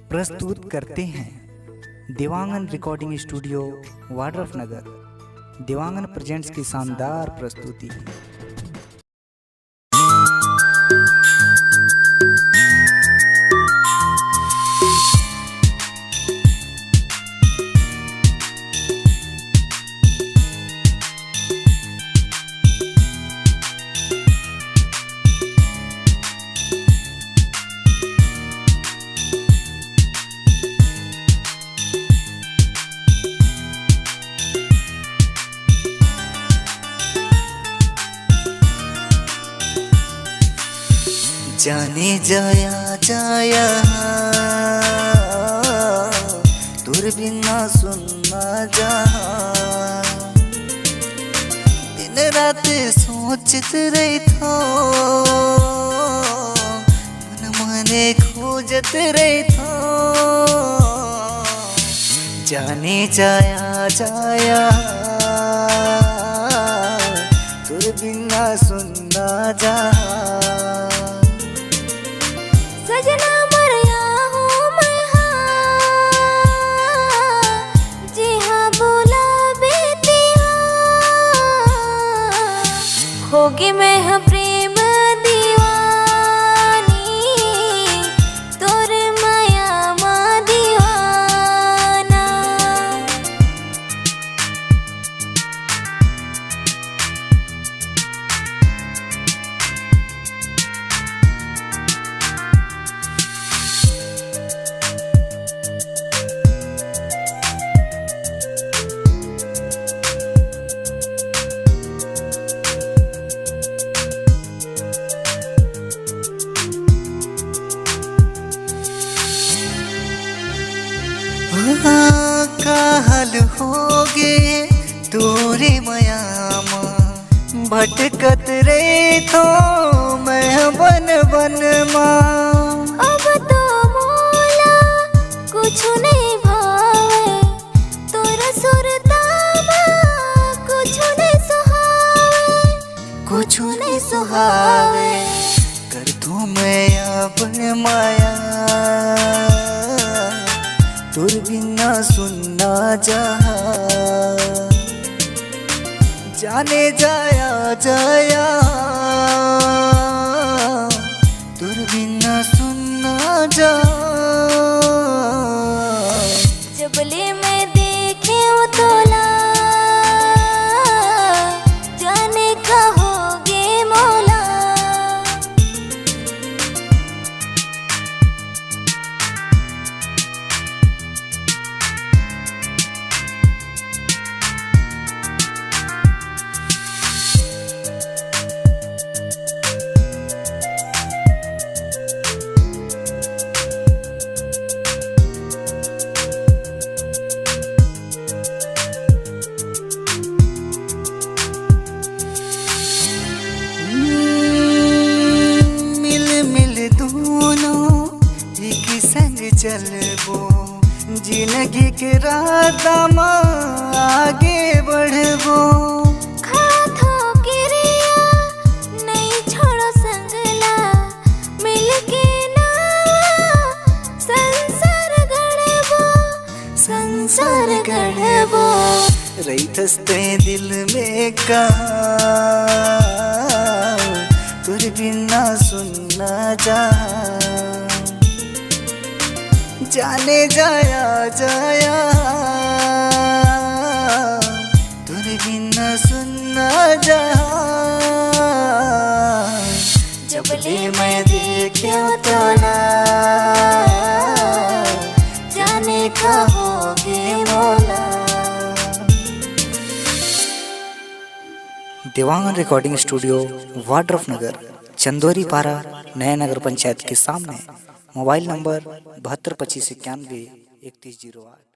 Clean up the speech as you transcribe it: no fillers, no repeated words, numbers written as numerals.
प्रस्तुत करते हैं Dewangan recording studio Wadrafnagar. Dewangan presents की शानदार प्रस्तुति। जाने जाया जाया तुर बिना सुनना जहाँ, दिन रात सोचत रही थो, मन मने खोजत रही थो। जाने जाया जाया तुर बिना सुनना जहाँ, सजना मरिया हूँ मैं जी हाँ बोला बेतिया, होगी मैं हाँ प्रेम दीवानी, तोर माया मा दीवाना। काहल होगे तोरे मयामा, भटकत रे तो मैं बन बन माँ। अब तो मोला कुछ नहीं भावे, तोरा सुरतावा कुछ नहीं सुहावे, कुछ नहीं सुहावे, कर तू मैं अपन माया, तुर बिना सुनना जहाँ। जाने जाया जाया तुर बिना सुनना जहाँ। जबले मैं देखे वो तोला, जाने कहोगे मौला। चलबो जिंदगी के रास्ता में आगे बढ़बो, खाथो किरिया नहीं छोड़ो संगला, मिलके ना संसार गढ़बो, संसार गढ़बो। रहीथस्ते दिल में का तुर बिना सुनना जहाँ। जाने जाया जाया तुर बिना सुनना जहाँ। जबले मैं देखे तो ना जाने कहोगे मौला। देवांगन रिकॉर्डिंग स्टूडियो वाड्रफनगर, चंदोरी पारा, नया नगर पंचायत के सामने। Mobile number 722591 3108।